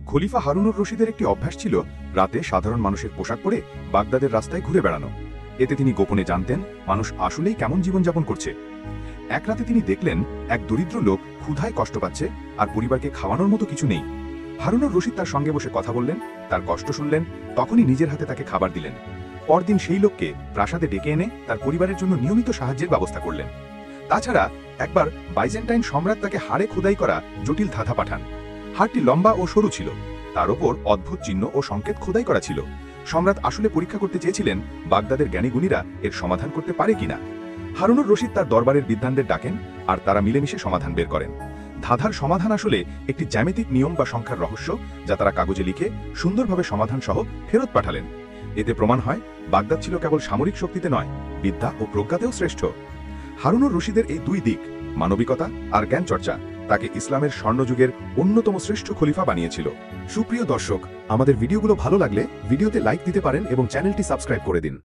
খলিফা হারুনুর রশিদের একটি অভ্যাস ছিল রাতে সাধারণ মানুষের পোশাক পরে বাগদাদের রাস্তায় ঘুরে বেড়ানো। এতে তিনি গোপনে জানতেন মানুষ আসলেই কেমন জীবনযাপন করছে। এক রাতে তিনি দেখলেন এক দরিদ্র লোক ক্ষুধায় কষ্ট পাচ্ছে আর পরিবারকে খাওয়ানোর মতো কিছু নেই। হারুনুর রশিদ তার সঙ্গে বসে কথা বললেন, তার কষ্ট শুনলেন, তখনই নিজের হাতে তাকে খাবার দিলেন। পরদিন সেই লোককে প্রাসাদে ডেকে এনে তার পরিবারের জন্য নিয়মিত সাহায্যের ব্যবস্থা করলেন। তাছাড়া একবার বাইজেন্টাইন সম্রাট তাকে হাড়ে খোদাই করা জটিল ধাঁধা পাঠান। হাড়টি লম্বা ও সরু ছিল, তার ওপর অদ্ভুত চিহ্ন ও সংকেত খোদাই করা ছিল। সম্রাট আসলে পরীক্ষা করতে চেয়েছিলেন বাগদাদের জ্ঞানীগুণীরা এর সমাধান করতে পারে কিনা। হারুনুর রশিদ তার দরবারের বিদ্বানদের ডাকেন আর তারা মিলেমিশে সমাধান বের করেন। ধাঁধার সমাধান আসলে একটি জ্যামিতিক নিয়ম বা সংখ্যার রহস্য, যা তারা কাগজে লিখে সুন্দরভাবে সমাধান সহ ফেরত পাঠালেন। এতে প্রমাণ হয় বাগদাদ ছিল কেবল সামরিক শক্তিতে নয়, বিদ্যা ও প্রজ্ঞাতেও শ্রেষ্ঠ। হারুনুর রশিদের এই দুই দিক, মানবিকতা আর জ্ঞান চর্চা, তাকে ইসলামের স্বর্ণযুগের অন্যতম শ্রেষ্ঠ খলিফা বানিয়েছিল। সুপ্রিয় দর্শক, আমাদের ভিডিওগুলো ভালো লাগলে ভিডিওতে লাইক দিতে পারেন এবং চ্যানেলটি সাবস্ক্রাইব করে দিন।